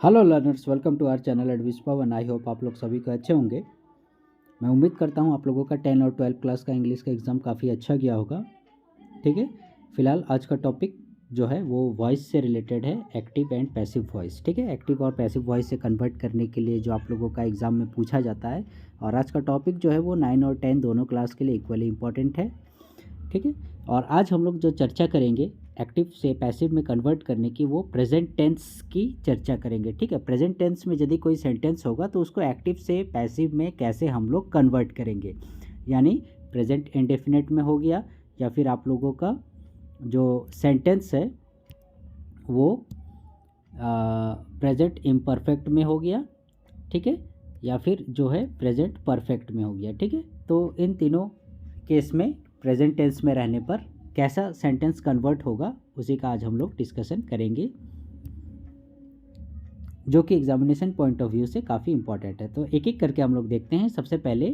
Hello learners, welcome to our channel एडविस Pawan. I hope आप लोग सभी को अच्छे होंगे। मैं उम्मीद करता हूँ आप लोगों का 10 और 12 क्लास का इंग्लिश का एग्ज़ाम काफ़ी अच्छा गया होगा। ठीक है, फिलहाल आज का टॉपिक जो है वो वॉइस से रिलेटेड है, एक्टिव एंड पैसिव वॉइस। ठीक है, एक्टिव और पैसिव वॉइस से कन्वर्ट करने के लिए जो आप लोगों का एग्ज़ाम में पूछा जाता है। और आज का टॉपिक जो है वो 9 और 10 दोनों क्लास के लिए इक्वली इंपॉर्टेंट है। ठीक है, और आज हम लोग जो चर्चा करेंगे एक्टिव से पैसिव में कन्वर्ट करने की, वो प्रेजेंट टेंस की चर्चा करेंगे। ठीक है, प्रेजेंट टेंस में यदि कोई सेंटेंस होगा तो उसको एक्टिव से पैसिव में कैसे हम लोग कन्वर्ट करेंगे, यानी प्रेजेंट इंडेफिनिट में हो गया, या फिर आप लोगों का जो सेंटेंस है वो प्रेजेंट इम्परफेक्ट में हो गया। ठीक है, या फिर जो है प्रेजेंट परफेक्ट में हो गया। ठीक है, तो इन तीनों केस में प्रेजेंट टेंस में रहने पर कैसा सेंटेंस कन्वर्ट होगा, उसी का आज हम लोग डिस्कशन करेंगे, जो कि एग्जामिनेशन पॉइंट ऑफ व्यू से काफ़ी इंपॉर्टेंट है। तो एक एक करके हम लोग देखते हैं। सबसे पहले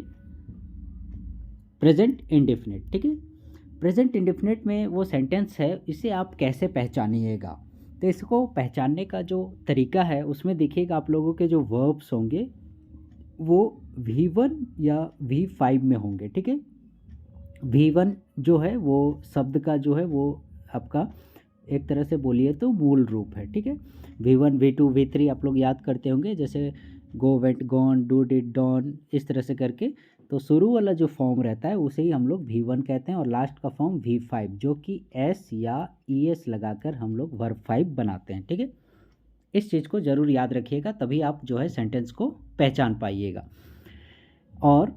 प्रेजेंट इंडेफिनिट। ठीक है, प्रेजेंट इंडेफिनिट में वो सेंटेंस है, इसे आप कैसे पहचानिएगा। तो इसको पहचानने का जो तरीका है उसमें देखिएगा, आप लोगों के जो वर्ब्स होंगे वो V1 या V5 में होंगे। ठीक है, V1 जो है वो शब्द का जो है वो आपका एक तरह से बोलिए तो मूल रूप है। ठीक है, V1 V2 V3 आप लोग याद करते होंगे, जैसे go, went, gone, do, did, done, इस तरह से करके। तो शुरू वाला जो फॉर्म रहता है उसे ही हम लोग V1 कहते हैं, और लास्ट का फॉर्म V5, जो कि S या ES लगाकर हम लोग वर्ब 5 बनाते हैं। ठीक है, इस चीज़ को ज़रूर याद रखिएगा, तभी आप जो है सेंटेंस को पहचान पाइएगा। और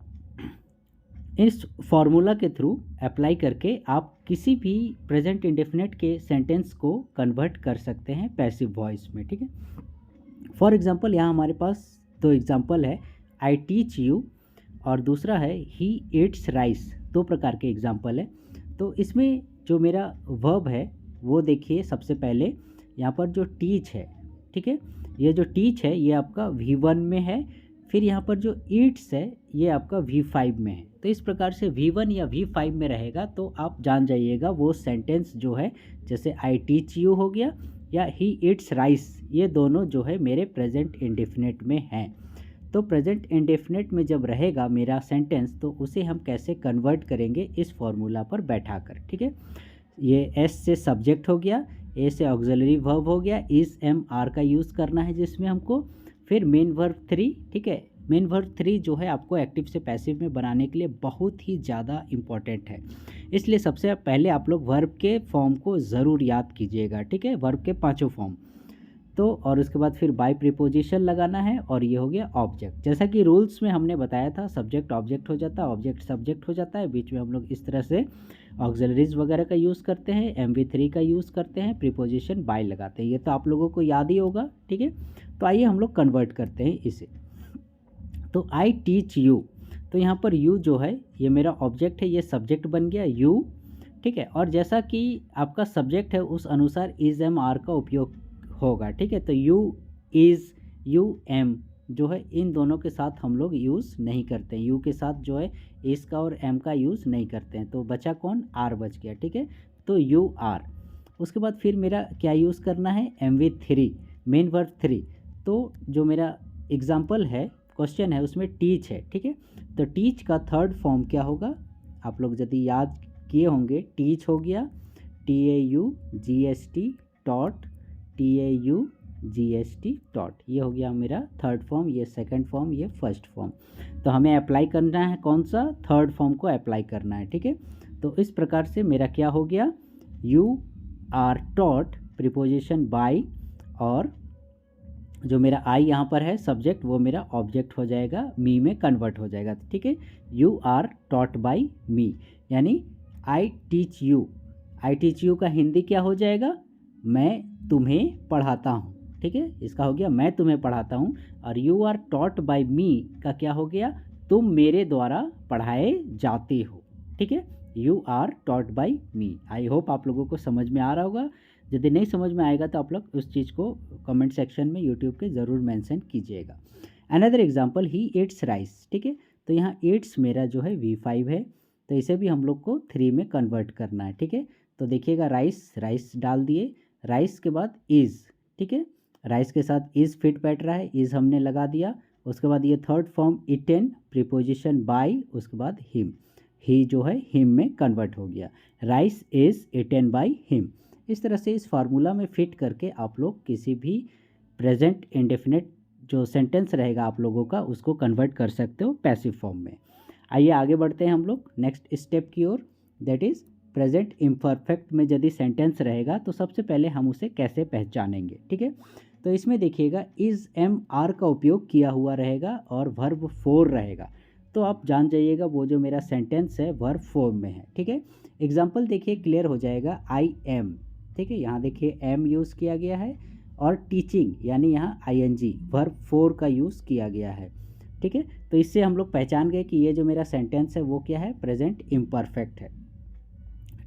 इस फॉर्मूला के थ्रू अप्लाई करके आप किसी भी प्रेजेंट इंडेफिनिट के सेंटेंस को कन्वर्ट कर सकते हैं पैसिव वॉइस में। ठीक है, फॉर एग्जांपल यहाँ हमारे पास दो एग्जांपल है, आई टीच यू और दूसरा है ही ईट्स राइस। दो प्रकार के एग्जांपल है। तो इसमें जो मेरा वर्ब है वो देखिए, सबसे पहले यहाँ पर जो टीच है, ठीक है, ये जो टीच है ये आपका V1 में है। फिर यहाँ पर जो ईट्स है ये आपका V5 में है। तो इस प्रकार से V1 या V5 में रहेगा तो आप जान जाइएगा वो सेंटेंस जो है, जैसे आई टीच यू हो गया या ही ईट्स राइस, ये दोनों जो है मेरे प्रेजेंट इंडेफिनिट में हैं। तो प्रेजेंट इंडेफिनिट में जब रहेगा मेरा सेंटेंस तो उसे हम कैसे कन्वर्ट करेंगे, इस फॉर्मूला पर बैठाकर। ठीक है, ये एस से सब्जेक्ट हो गया, ए से ऑक्सिलरी वर्ब हो गया, इज एम आर का यूज़ करना है जिसमें हमको, फिर मेन वर्ब 3। ठीक है, मेन वर्ब 3 जो है आपको एक्टिव से पैसिव में बनाने के लिए बहुत ही ज़्यादा इम्पॉर्टेंट है, इसलिए सबसे पहले आप लोग वर्ब के फॉर्म को ज़रूर याद कीजिएगा। ठीक है, वर्ब के पांचों फॉर्म। तो और उसके बाद फिर बाय प्रीपोजिशन लगाना है, और ये हो गया ऑब्जेक्ट। जैसा कि रूल्स में हमने बताया था, सब्जेक्ट ऑब्जेक्ट हो जाता है, ऑब्जेक्ट सब्जेक्ट हो जाता है, बीच में हम लोग इस तरह से ऑक्सिलरीज वगैरह का यूज़ करते हैं, MV3 का यूज़ करते हैं, प्रीपोजिशन बाय लगाते हैं। ये तो आप लोगों को याद ही होगा। ठीक है, तो आइए हम लोग कन्वर्ट करते हैं इसे। तो आई टीच यू, तो यहाँ पर यू जो है ये मेरा ऑब्जेक्ट है, ये सब्जेक्ट बन गया यू। ठीक है, और जैसा कि आपका सब्जेक्ट है उस अनुसार इज एम आर का उपयोग होगा। ठीक है, तो यू इज़, यू एम जो है इन दोनों के साथ हम लोग यूज़ नहीं करते हैं, यू के साथ जो है इस का और एम का यूज़ नहीं करते हैं। तो बचा कौन, आर बच गया। ठीक है, तो यू आर। उसके बाद फिर मेरा क्या यूज़ करना है, MV3, मेन वर्ब 3। तो जो मेरा एग्जाम्पल है, क्वेश्चन है, उसमें टीच है। ठीक है, तो टीच का थर्ड फॉर्म क्या होगा, आप लोग यदि याद किए होंगे, टीच हो गया TAUGST टॉट, TAUGST टॉट, ये हो गया मेरा थर्ड फॉर्म, ये सेकंड फॉर्म, ये फर्स्ट फॉर्म। तो हमें अप्लाई करना है कौन सा, थर्ड फॉर्म को अप्लाई करना है। ठीक है, तो इस प्रकार से मेरा क्या हो गया, you are taught preposition by, और जो मेरा आई यहाँ पर है सब्जेक्ट, वो मेरा ऑब्जेक्ट हो जाएगा, मी में कन्वर्ट हो जाएगा। ठीक है, you are taught by me, यानी I teach you. I teach you का हिंदी क्या हो जाएगा, मैं तुम्हें पढ़ाता हूँ। ठीक है, इसका हो गया मैं तुम्हें पढ़ाता हूँ। और यू आर टॉट बाय मी का क्या हो गया, तुम मेरे द्वारा पढ़ाए जाते हो। ठीक है, you are taught by me. I hope आप लोगों को समझ में आ रहा होगा। यदि नहीं समझ में आएगा तो आप लोग उस चीज़ को कमेंट सेक्शन में यूट्यूब के ज़रूर मेंशन कीजिएगा। Another example, he eats rice. ठीक है, तो यहाँ ईट्स मेरा जो है V5 है, तो इसे भी हम लोग को 3 में कन्वर्ट करना है। ठीक है, तो देखिएगा राइस, राइस डाल दिए, राइस के बाद इज़। ठीक है, राइस के साथ इज़ फिट बैठ रहा है, इज़ हमने लगा दिया। उसके बाद ये third form eaten, preposition by, उसके बाद हिम, ही जो है हिम में कन्वर्ट हो गया, rice is eaten by him. इस तरह से इस फार्मूला में फिट करके आप लोग किसी भी प्रेजेंट इंडेफिनिट जो सेंटेंस रहेगा आप लोगों का उसको कन्वर्ट कर सकते हो पैसिव फॉर्म में। आइए आगे बढ़ते हैं हम लोग नेक्स्ट स्टेप की ओर, दैट इज़ प्रेजेंट इम्परफेक्ट में यदि सेंटेंस रहेगा तो सबसे पहले हम उसे कैसे पहचानेंगे। ठीक है, तो इसमें देखिएगा इज़ एम आर का उपयोग किया हुआ रहेगा और वर्ब फोर रहेगा, तो आप जान जाइएगा वो जो मेरा सेंटेंस है वर्ब फॉर्म में है। ठीक है, एग्जाम्पल देखिए क्लियर हो जाएगा, आई एम, ठीक है, यहाँ देखिए एम यूज़ किया गया है और टीचिंग यानी यहाँ I N G verb four का यूज़ किया गया है। ठीक है, तो इससे हम लोग पहचान गए कि ये जो मेरा सेंटेंस है वो क्या है, प्रेजेंट इम्परफेक्ट है।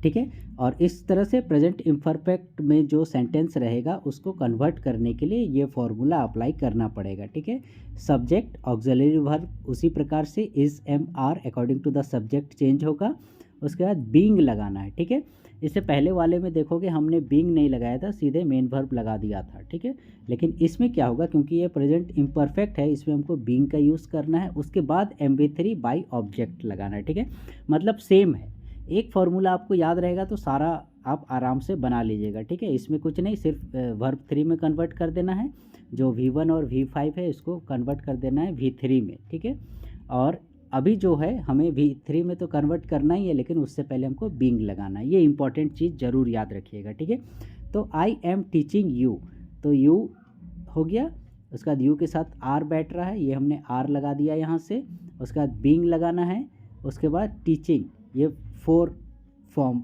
ठीक है, और इस तरह से प्रेजेंट इम्परफेक्ट में जो सेंटेंस रहेगा उसको कन्वर्ट करने के लिए ये फॉर्मूला अप्लाई करना पड़ेगा। ठीक है, सब्जेक्ट ऑक्सिलरी वर्ब उसी प्रकार से is am are according to the subject change होगा, उसके बाद बीइंग लगाना है। ठीक है, इससे पहले वाले में देखोगे हमने बीइंग नहीं लगाया था, सीधे मेन वर्ब लगा दिया था। ठीक है, लेकिन इसमें क्या होगा, क्योंकि ये प्रेजेंट इम्परफेक्ट है इसमें हमको बीइंग का यूज़ करना है, उसके बाद MV3 बाय ऑब्जेक्ट लगाना है। ठीक है, मतलब सेम है, एक फार्मूला आपको याद रहेगा तो सारा आप आराम से बना लीजिएगा। ठीक है, इसमें कुछ नहीं, सिर्फ वर्ब 3 में कन्वर्ट कर देना है, जो V1 और V5 है इसको कन्वर्ट कर देना है V3 में। ठीक है, और अभी जो है हमें V3 में तो कन्वर्ट करना ही है, लेकिन उससे पहले हमको बीइंग लगाना है, ये इंपॉर्टेंट चीज़ ज़रूर याद रखिएगा। ठीक है, तो आई एम टीचिंग यू, तो यू हो गया, उसके बाद यू के साथ आर बैठ रहा है, ये हमने आर लगा दिया यहाँ से, उसके बाद बीइंग लगाना है, उसके बाद टीचिंग, ये फोर फॉर्म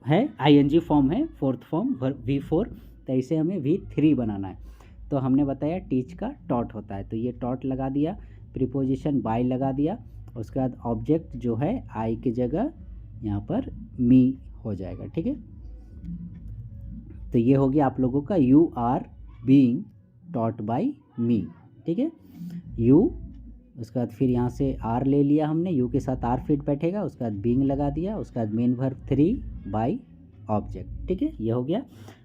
है, ING फॉर्म है, फोर्थ फॉर्म V4, तो इसे हमें V3 बनाना है। तो हमने बताया टीच का टॉट होता है, तो ये टॉट लगा दिया, प्रीपोजिशन बाय लगा दिया, उसके बाद ऑब्जेक्ट जो है आई की जगह यहाँ पर मी हो जाएगा। ठीक है, तो ये हो गया आप लोगों का you are being taught by me. ठीक है, यू, उसके बाद फिर यहाँ से आर ले लिया हमने, यू के साथ आर फिट बैठेगा, उसके बाद बीइंग लगा दिया, उसके बाद मेन वर्ब 3 बाय ऑब्जेक्ट। ठीक है, ये हो गया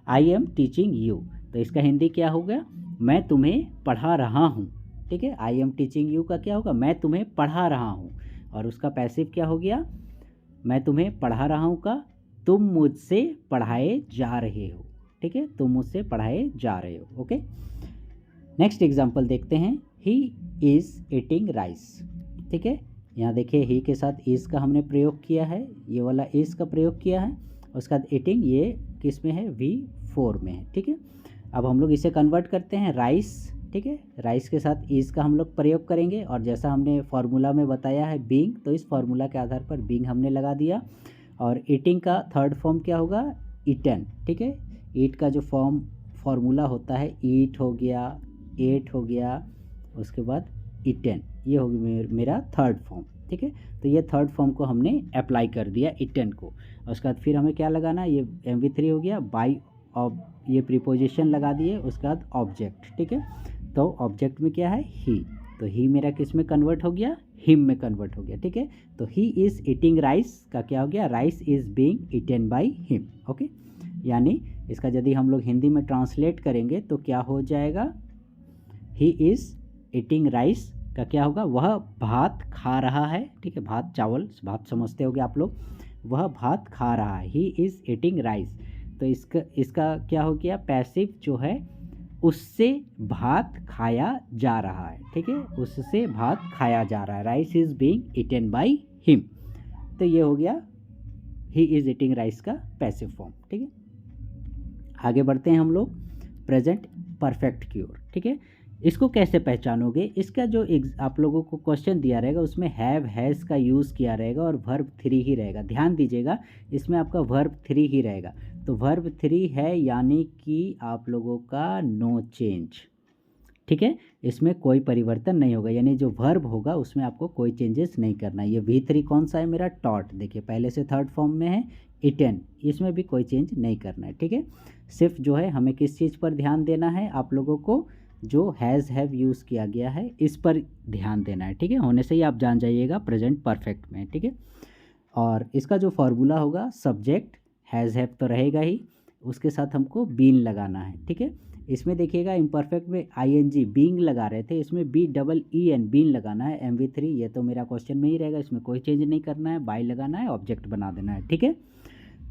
आई एम टीचिंग यू, तो इसका हिंदी क्या हो गया, मैं तुम्हें पढ़ा रहा हूँ। ठीक है, आई एम टीचिंग यू का क्या होगा, मैं तुम्हें पढ़ा रहा हूँ, और उसका पैसिव क्या हो गया, मैं तुम्हें पढ़ा रहा हूँ का तुम मुझसे पढ़ाए जा रहे हो। ठीक है, तुम मुझसे पढ़ाए जा रहे हो। ओके, नेक्स्ट एग्जाम्पल देखते हैं, ही इज़ ईटिंग राइस। ठीक है, यहाँ देखिए ही के साथ इज़ का हमने प्रयोग किया है, ये वाला इज़ का प्रयोग किया है, उसके बाद ईटिंग ये किस में है, V4 में है। ठीक है, अब हम लोग इसे कन्वर्ट करते हैं राइस। ठीक है, राइस के साथ इज़ का हम लोग प्रयोग करेंगे, और जैसा हमने फार्मूला में बताया है बीइंग, तो इस फार्मूला के आधार पर बीइंग हमने लगा दिया, और ईटिंग का थर्ड फॉर्म क्या होगा, ईटन। ठीक है, ईट का जो फार्मूला होता है, ईट हो गया, एट हो गया, उसके बाद ईटन, ये होगी मेरा थर्ड फॉर्म। ठीक है, तो ये थर्ड फॉर्म को हमने अप्लाई कर दिया ईटन को, उसके बाद फिर हमें क्या लगाना है, ये MV3 हो गया, बाय ये प्रीपोजिशन लगा दिए, उसके बाद ऑब्जेक्ट। ठीक है, तो ऑब्जेक्ट में क्या है, ही, तो ही मेरा किस में कन्वर्ट हो गया, हिम में कन्वर्ट हो गया। ठीक है, तो ही इज़ ईटिंग राइस का क्या हो गया, rice is being eaten by him. Okay, यानी इसका यदि हम लोग हिंदी में ट्रांसलेट करेंगे तो क्या हो जाएगा, ही इज़ ईटिंग राइस का क्या होगा, वह भात खा रहा है। ठीक है, भात चावल, भात समझते होगे आप लोग, वह भात खा रहा है, ही इज़ ईटिंग राइस, तो इसका क्या हो गया, पैसिव जो है उससे भात खाया जा रहा है। ठीक है, उससे भात खाया जा रहा है, rice is being eaten by him, तो ये हो गया ही इज़ ईटिंग राइस का पैसिव फॉर्म। ठीक है, आगे बढ़ते हैं हम लोग प्रेजेंट परफेक्ट की ओर। ठीक है, इसको कैसे पहचानोगे, इसका जो आप लोगों को क्वेश्चन दिया रहेगा उसमें हैव हैज़ का यूज़ किया रहेगा और वर्ब 3 ही रहेगा, ध्यान दीजिएगा इसमें आपका वर्ब 3 ही रहेगा, तो वर्ब 3 है यानी कि आप लोगों का नो चेंज। ठीक है, इसमें कोई परिवर्तन नहीं होगा, यानी जो वर्ब होगा उसमें आपको कोई चेंजेस नहीं करना है। ये V3 कौन सा है मेरा, टॉट, देखिए पहले से थर्ड फॉर्म में है, ईटन, इसमें भी कोई चेंज नहीं करना है। ठीक है, सिर्फ जो है हमें किस चीज़ पर ध्यान देना है, आप लोगों को जो हैज़ हैव यूज़ किया गया है इस पर ध्यान देना है। ठीक है, होने से ही आप जान जाइएगा प्रेजेंट परफेक्ट में। ठीक है, और इसका जो फार्मूला होगा, सब्जेक्ट हैज़ हैव तो रहेगा ही, उसके साथ हमको बीन लगाना है, ठीक है। इसमें देखिएगा इम्परफेक्ट में आईएनजी बीइंग लगा रहे थे, इसमें BEEN बीन लगाना है। MV3 ये तो मेरा क्वेश्चन में ही रहेगा, इसमें कोई चेंज नहीं करना है, बाय लगाना है, ऑब्जेक्ट बना देना है, ठीक है।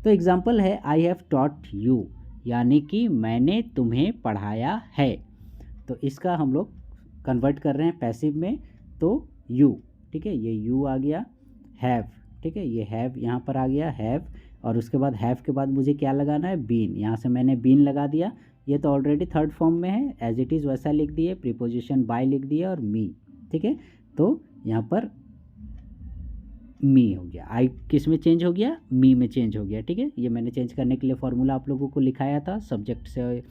तो एग्जाम्पल है आई हैव टॉट यू, यानी कि मैंने तुम्हें पढ़ाया है। तो इसका हम लोग कन्वर्ट कर रहे हैं पैसिव में, तो यू, ठीक है, ये यू आ गया। हैव, ठीक है, ये हैव यहाँ पर आ गया हैव, और उसके बाद हैव के बाद मुझे क्या लगाना है, बीन। यहाँ से मैंने बीन लगा दिया, ये तो ऑलरेडी थर्ड फॉर्म में है, एज इट इज़ वैसा लिख दिए, प्रीपोजिशन बाय लिख दिए और मी, ठीक है। तो यहाँ पर मी हो गया, आई किस में चेंज हो गया, मी में चेंज हो गया, ठीक है। ये मैंने चेंज करने के लिए फॉर्मूला आप लोगों को लिखाया था, सब्जेक्ट से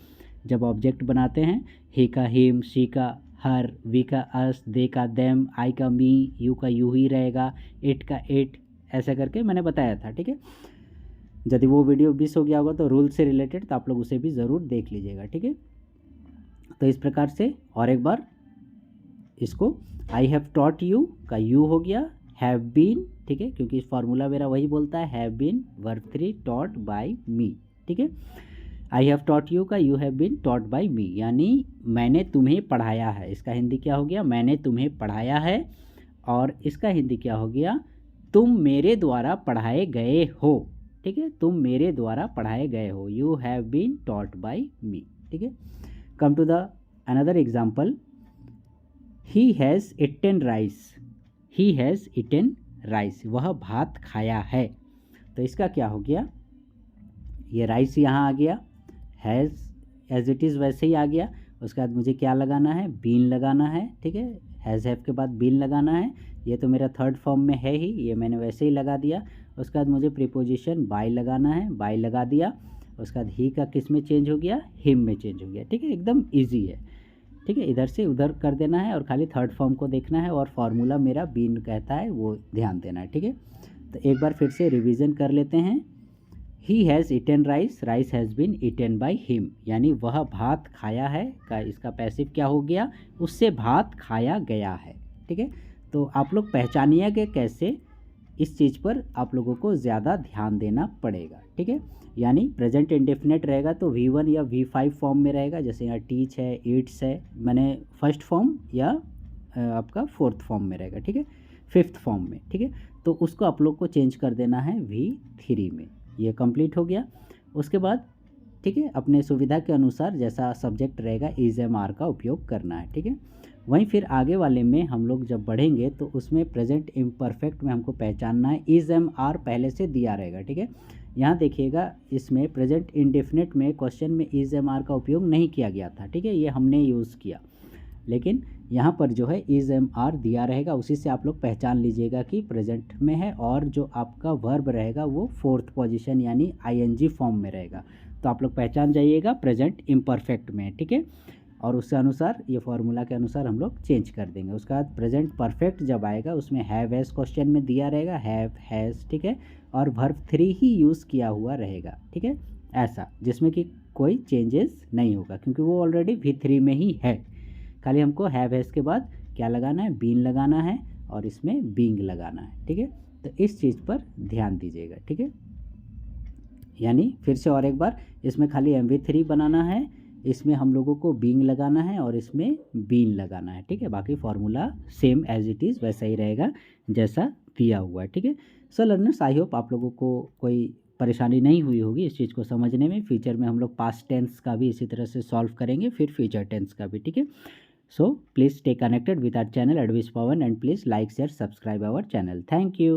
जब ऑब्जेक्ट बनाते हैं, ही का हिम, शी का हर, वी का अस, दे का देम, आई का मी, यू का यू ही रहेगा, इट का इट, ऐसा करके मैंने बताया था, ठीक है। यदि वो वीडियो मिस हो गया होगा तो रूल से रिलेटेड, तो आप लोग उसे भी ज़रूर देख लीजिएगा, ठीक है। तो इस प्रकार से और एक बार इसको आई हैव टॉट यू का यू हो गया, हैव बीन, ठीक है, क्योंकि फार्मूला मेरा वही बोलता है, have been verb 3 taught by me, ठीक है। आई हैव टॉट यू का you have been taught by me, यानी मैंने तुम्हें पढ़ाया है। इसका हिंदी क्या हो गया, मैंने तुम्हें पढ़ाया है। और इसका हिंदी क्या हो गया, तुम मेरे द्वारा पढ़ाए गए हो, ठीक है, तुम मेरे द्वारा पढ़ाए गए हो, you have been taught by me, ठीक है। Come to the another example, he has eaten rice, he has eaten rice, वह भात खाया है। तो इसका क्या हो गया, ये राइस यहाँ आ गया, हैज़ एज इट इज़ वैसे ही आ गया। उसके बाद मुझे क्या लगाना है, बीन लगाना है, ठीक है, हैज़ हैव के बाद बीन लगाना है। ये तो मेरा थर्ड फॉर्म में है ही, ये मैंने वैसे ही लगा दिया। उसके बाद मुझे प्रीपोजिशन बाय लगाना है, बाय लगा दिया। उसके बाद ही का किस में चेंज हो गया, हिम में चेंज हो गया, ठीक है, एकदम ईजी है, ठीक है। इधर से उधर कर देना है और खाली थर्ड फॉर्म को देखना है, और फार्मूला मेरा बीन कहता है वो ध्यान देना है, ठीक है। तो एक बार फिर से रिवीजन कर लेते हैं। He has eaten rice, rice has been eaten by him, यानी वह भात खाया है का इसका पैसिव क्या हो गया, उससे भात खाया गया है, ठीक है। तो आप लोग पहचानिए कि कैसे, इस चीज़ पर आप लोगों को ज़्यादा ध्यान देना पड़ेगा, ठीक है। यानी प्रेजेंट इंडेफिनेट रहेगा तो V1 या V5 फॉर्म में रहेगा, जैसे यहाँ टीच है, ईट्स है, मैंने फर्स्ट फॉर्म या आपका फोर्थ फॉर्म में रहेगा, ठीक है, फिफ्थ फॉर्म में, ठीक है। तो उसको आप लोग को चेंज कर देना है V3 में। ये कंप्लीट हो गया। उसके बाद ठीक है, अपने सुविधा के अनुसार जैसा सब्जेक्ट रहेगा इज एम आर का उपयोग करना है, ठीक है। वहीं फिर आगे वाले में हम लोग जब बढ़ेंगे तो उसमें प्रेजेंट इम्परफेक्ट में हमको पहचानना है, इज एम आर पहले से दिया रहेगा, ठीक है। यहाँ देखिएगा इसमें प्रेजेंट इंडेफिनिट में क्वेश्चन में इज एम आर का उपयोग नहीं किया गया था, ठीक है, ये हमने यूज़ किया, लेकिन यहाँ पर जो है इज एम आर दिया रहेगा, उसी से आप लोग पहचान लीजिएगा कि प्रेजेंट में है, और जो आपका वर्ब रहेगा वो फोर्थ पोजीशन यानी आईएनजी फॉर्म में रहेगा। तो आप लोग पहचान जाइएगा प्रेजेंट इम्परफेक्ट में, ठीक है। और उसके अनुसार ये फार्मूला के अनुसार हम लोग चेंज कर देंगे। उसके बाद प्रेजेंट परफेक्ट जब आएगा उसमें हैव हैज़ क्वेश्चन में दिया रहेगा, हैव हैज़, ठीक है, और वर्ब 3 ही यूज़ किया हुआ रहेगा, ठीक है, ऐसा जिसमें कि कोई चेंजेस नहीं होगा क्योंकि वो ऑलरेडी V3 में ही है। खाली हमको हैव हैज़ के बाद क्या लगाना है, बीन लगाना है, और इसमें बीइंग लगाना है, ठीक है। तो इस चीज़ पर ध्यान दीजिएगा, ठीक है। यानी फिर से और एक बार, इसमें खाली MV3 बनाना है, इसमें हम लोगों को बीइंग लगाना है और इसमें बीन लगाना है, ठीक है। बाकी formula same as it is वैसा ही रहेगा जैसा दिया हुआ है, ठीक है। सो लर्नर्स, आई होप आप लोगों को कोई परेशानी नहीं हुई होगी इस चीज़ को समझने में। फ्यूचर में हम लोग पास्ट टेंस का भी इसी तरह से सॉल्व करेंगे, फिर फ्यूचर टेंस का भी, ठीक है। So please stay connected with our channel Advice Pawan, and please like, share, subscribe our channel. Thank you.